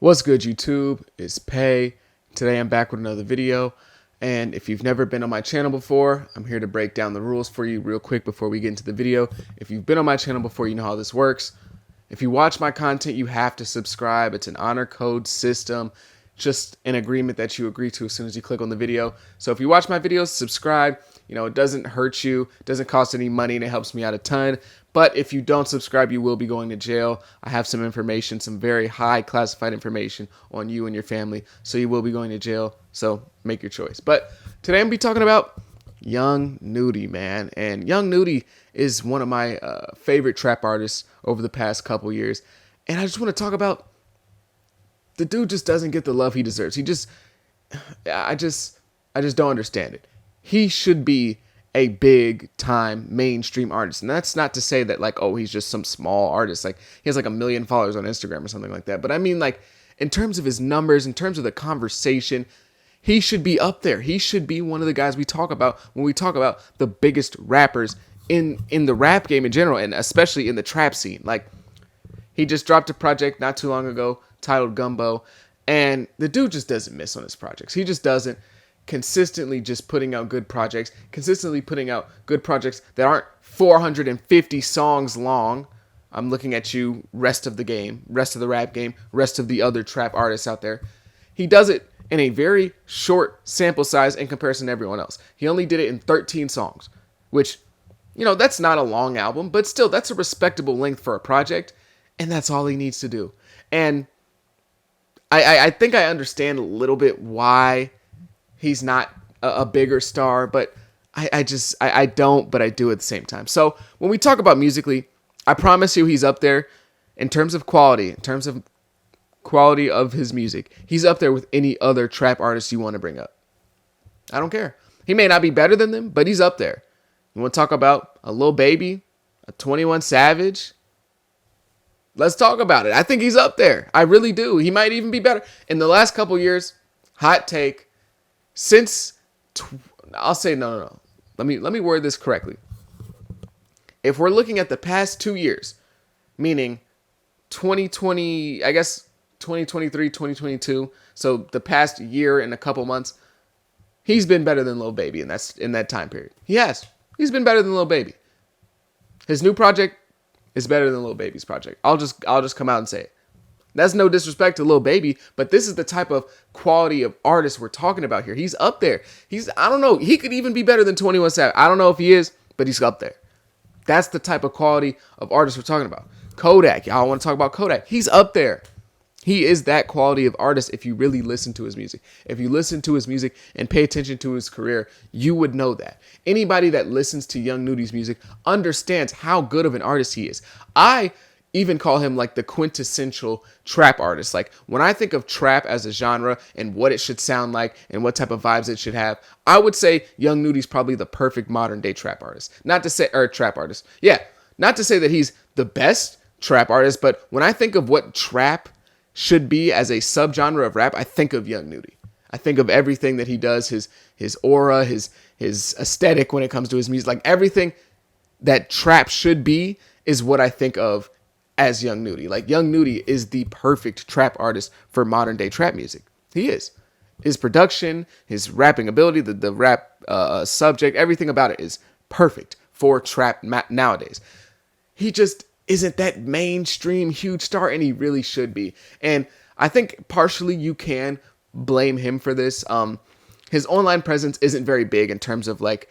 What's good, YouTube? It's Pay. Today I'm back with another video, and if you've never been on my channel before, I'm here to break down the rules for you real quick before we get into the video. If you've been on my channel before, you know how this works. If you watch my content, you have to subscribe. It's an honor code system, just an agreement that you agree to as soon as you click on the video. So if you watch my videos, subscribe. You know, it doesn't hurt you, it doesn't cost any money, and it helps me out a ton. But if you don't subscribe, you will be going to jail. I have some information, some very high classified information on you and your family, so you will be going to jail. So make your choice. But today I'm going to be talking about Young Nudy, man. And Young Nudy is one of my favorite trap artists over the past couple years. And I just want to talk about the dude just doesn't get the love he deserves. I just don't understand it. He should be a big time mainstream artist. And that's not to say that like, oh, he's just some small artist. Like he has like 1 million followers on Instagram or something like that. But I mean, like in terms of his numbers, in terms of the conversation, he should be up there. He should be one of the guys we talk about when we talk about the biggest rappers in the rap game in general, and especially in the trap scene. Like he just dropped a project not too long ago titled Gumbo, and the dude just doesn't miss on his projects. He just doesn't. Consistently just putting out good projects, that aren't 450 songs long. I'm looking at you, rest of the game, rest of the rap game, rest of the other trap artists out there. He does it in a very short sample size in comparison to everyone else. He only did it in 13 songs, which, you know, that's not a long album, but still, that's a respectable length for a project, and that's all he needs to do. And I think I understand a little bit why he's not a bigger star, but I don't, but I do at the same time. So when we talk about musically, I promise you he's up there in terms of quality, of his music. He's up there with any other trap artist you want to bring up. I don't care. He may not be better than them, but he's up there. You want to talk about a Lil Baby, a 21 Savage? Let's talk about it. I think he's up there. I really do. He might even be better. In the last couple years, hot take, I'll say no. Let me word this correctly. If we're looking at the past 2 years, meaning 2020, I guess 2023, 2022, so the past year and a couple months, he's been better than Lil Baby in that time period. He has. He's been better than Lil Baby. His new project is better than Lil Baby's project. I'll just come out and say it. That's no disrespect to Lil Baby, but this is the type of quality of artist we're talking about here. He's up there. I don't know, he could even be better than 21 Savage. I don't know if he is, but he's up there. That's the type of quality of artist we're talking about. Kodak, y'all want to talk about Kodak? He's up there. He is that quality of artist if you really listen to his music. If you listen to his music and pay attention to his career, you would know that. Anybody that listens to Young Nudy's music understands how good of an artist he is. I even call him like the quintessential trap artist. Like when I think of trap as a genre and what it should sound like and what type of vibes it should have, I would say Young Nudy's probably the perfect modern day trap artist. Not to say that he's the best trap artist, but when I think of what trap should be as a subgenre of rap, I think of Young Nudy. I think of everything that he does, his aura, his aesthetic when it comes to his music, like everything that trap should be is what I think of as Young Nudy. Like Young Nudy is the perfect trap artist for modern day trap music. He is. His production, his rapping ability, the rap subject, everything about it is perfect for trap nowadays. He just isn't that mainstream huge star, and he really should be. And I think partially you can blame him for this. His online presence isn't very big in terms of like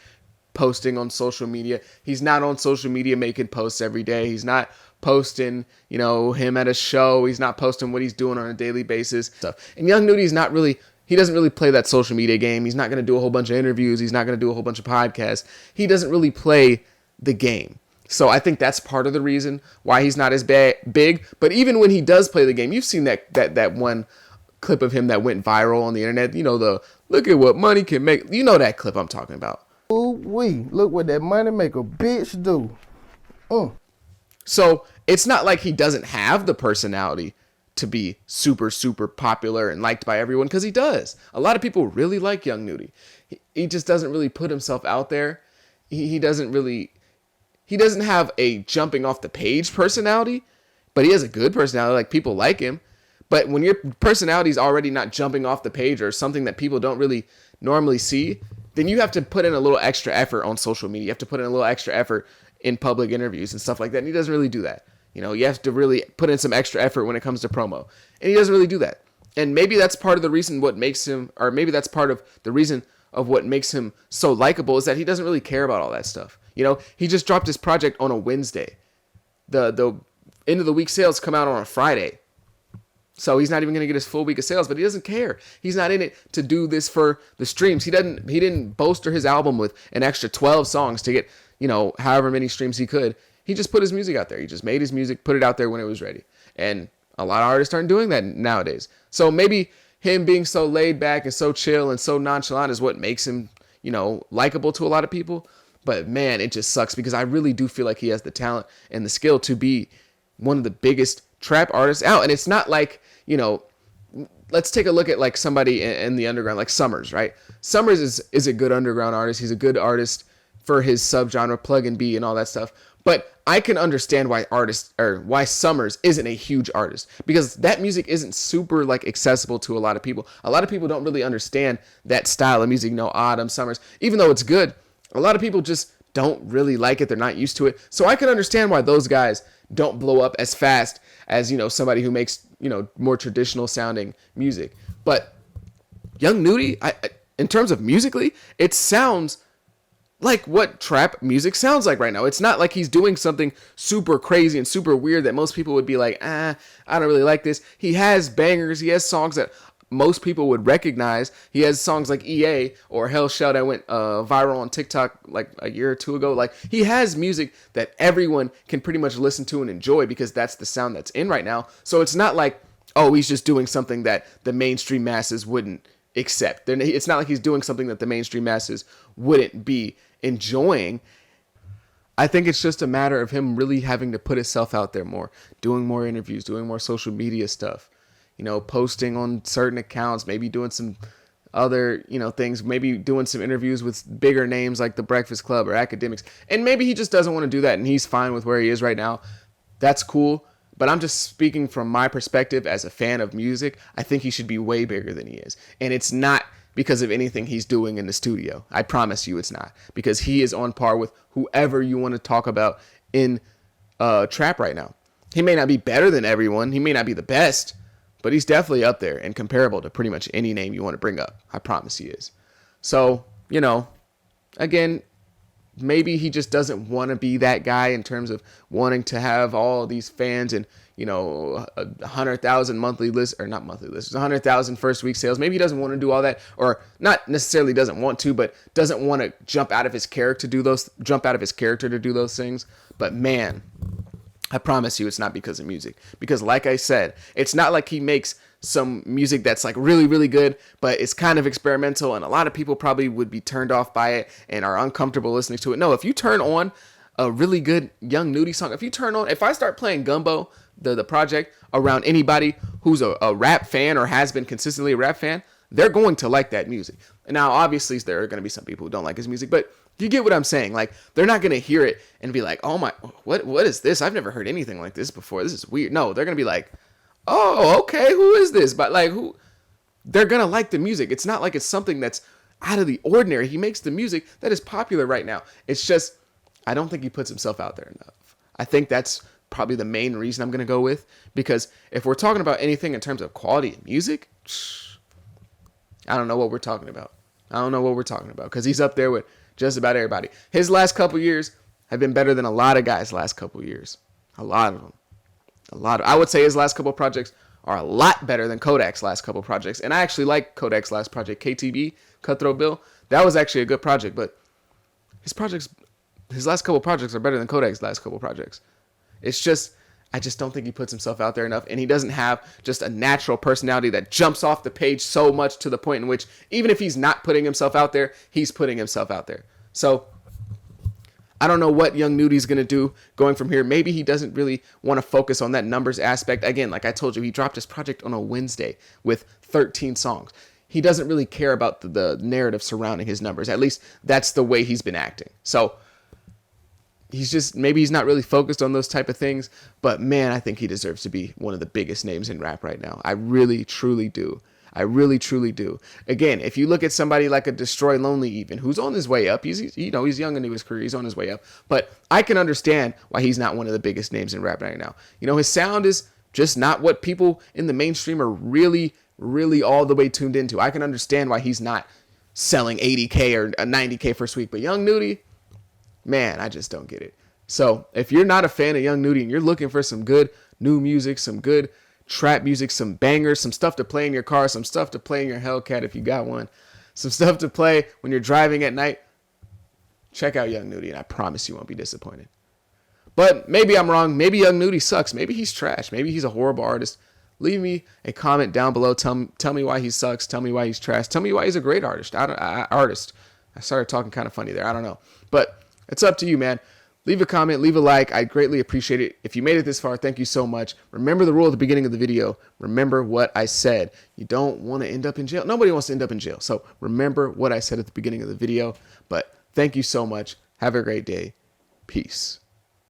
posting on social media. He's not on social media making posts every day. He's not posting, you know, him at a show. He's not posting what he's doing on a daily basis. And Young Nudy he doesn't really play that social media game. He's not going to do a whole bunch of interviews. He's not going to do a whole bunch of podcasts. He doesn't really play the game. So I think that's part of the reason why he's not as big. But even when he does play the game, you've seen that one clip of him that went viral on the internet. You know, the look at what money can make. You know that clip I'm talking about. Ooh wee, look what that money make a bitch do. So it's not like he doesn't have the personality to be super, super popular and liked by everyone, because he does. A lot of people really like Young Nudy. He just doesn't really put himself out there. He doesn't have a jumping off the page personality, but he has a good personality. Like people like him. But when your personality is already not jumping off the page or something that people don't really normally see, then you have to put in a little extra effort on social media. You have to put in a little extra effort in public interviews and stuff like that. And he doesn't really do that. You know, you have to really put in some extra effort when it comes to promo. And he doesn't really do that. And maybe that's part of the reason what makes him, or maybe that's part of the reason of what makes him so likable, is that he doesn't really care about all that stuff. You know, he just dropped his project on a Wednesday. The end of the week sales come out on a Friday. So he's not even going to get his full week of sales, but he doesn't care. He's not in it to do this for the streams. He didn't bolster his album with an extra 12 songs to get, you know, however many streams he could. He just put his music out there. He just made his music, put it out there when it was ready. And a lot of artists aren't doing that nowadays. So maybe him being so laid back and so chill and so nonchalant is what makes him, you know, likable to a lot of people. But man, it just sucks because I really do feel like he has the talent and the skill to be one of the biggest trap artists out. And it's not like, you know, let's take a look at like somebody in the underground, like Summers, right? Summers is a good underground artist. He's a good artist for his subgenre, plug and B and all that stuff. But I can understand why Summers isn't a huge artist, because that music isn't super like accessible to a lot of people. A lot of people don't really understand that style of music. You know, Autumn, Summers, even though it's good, a lot of people just don't really like it. They're not used to it. So I can understand why those guys don't blow up as fast as, you know, somebody who makes, you know, more traditional sounding music. But Young Nudy, in terms of musically, it sounds like what trap music sounds like right now. It's not like he's doing something super crazy and super weird that most people would be like, I don't really like this. He has bangers. He has songs that most people would recognize. He has songs like EA or Hell Shell that went viral on TikTok like a year or two ago. Like, he has music that everyone can pretty much listen to and enjoy because that's the sound that's in right now. So it's not like, oh, he's just doing something that the mainstream masses wouldn't accept. It's not like he's doing something that the mainstream masses wouldn't be enjoying. I think it's just a matter of him really having to put himself out there more, doing more interviews, doing more social media stuff, you know, posting on certain accounts, maybe doing some other, you know, things, maybe doing some interviews with bigger names like The Breakfast Club or Academics. And maybe he just doesn't want to do that and he's fine with where he is right now. That's cool. But I'm just speaking from my perspective as a fan of music. I think he should be way bigger than he is. And it's not because of anything he's doing in the studio. I promise you it's not. Because he is on par with whoever you want to talk about in trap right now. He may not be better than everyone. He may not be the best. But he's definitely up there and comparable to pretty much any name you want to bring up. I promise he is. So, you know, again, maybe he just doesn't want to be that guy in terms of wanting to have all these fans and, you know, 100,000 monthly lists, or not monthly lists, 100,000 first week sales. Maybe he doesn't want to do all that, or not necessarily doesn't want to, but doesn't want to jump out of his character to do those things. But man, I promise you it's not because of music. Because like I said, it's not like he makes some music that's like really, really good, but it's kind of experimental and a lot of people probably would be turned off by it and are uncomfortable listening to it. No, if you turn on a really good Young Nudy song, if I start playing Gumbo, the project, around anybody who's a rap fan or has been consistently a rap fan, they're going to like that music. And now obviously there are going to be some people who don't like his music, but you get what I'm saying. Like, they're not going to hear it and be like, oh my, what is this? I've never heard anything like this before. This is weird. No, they're going to be like, oh, okay, who is this? But like, they're going to like the music. It's not like it's something that's out of the ordinary. He makes the music that is popular right now. It's just, I don't think he puts himself out there enough. I think that's probably the main reason I'm going to go with, because if we're talking about anything in terms of quality of music, I don't know what we're talking about. Because he's up there with just about everybody. His last couple years have been better than a lot of guys' last couple years. A lot of them. I would say his last couple projects are a lot better than Kodak's last couple projects. And I actually like Kodak's last project, KTB, Cutthroat Bill. That was actually a good project, but his last couple projects are better than Kodak's last couple projects. It's just, I just don't think he puts himself out there enough, and he doesn't have just a natural personality that jumps off the page so much to the point in which even if he's not putting himself out there, he's putting himself out there. So I don't know what Young Nudy's going to do going from here. Maybe he doesn't really want to focus on that numbers aspect. Again, like I told you, he dropped his project on a Wednesday with 13 songs. He doesn't really care about the narrative surrounding his numbers. At least that's the way he's been acting. So he's just, maybe he's not really focused on those type of things, but man, I think he deserves to be one of the biggest names in rap right now. I really, truly do. I really, truly do. Again, if you look at somebody like a Destroy Lonely, even, who's on his way up, he's young into his career, he's on his way up, but I can understand why he's not one of the biggest names in rap right now. His sound is just not what people in the mainstream are really, really all the way tuned into. I can understand why he's not selling 80K or 90K first week, but Young Nudy, man, I just don't get it. So if you're not a fan of Young Nudy and you're looking for some good new music, some good trap music, some bangers, some stuff to play in your car, some stuff to play in your Hellcat if you got one, some stuff to play when you're driving at night, check out Young Nudy, and I promise you won't be disappointed. But maybe I'm wrong. Maybe Young Nudy sucks. Maybe he's trash. Maybe he's a horrible artist. Leave me a comment down below. Tell me why he sucks. Tell me why he's trash. Tell me why he's a great artist. I started talking kind of funny there. I don't know. But it's up to you, man. Leave a comment, leave a like. I'd greatly appreciate it. If you made it this far, thank you so much. Remember the rule at the beginning of the video. Remember what I said. You don't want to end up in jail. Nobody wants to end up in jail. So remember what I said at the beginning of the video. But thank you so much. Have a great day. Peace.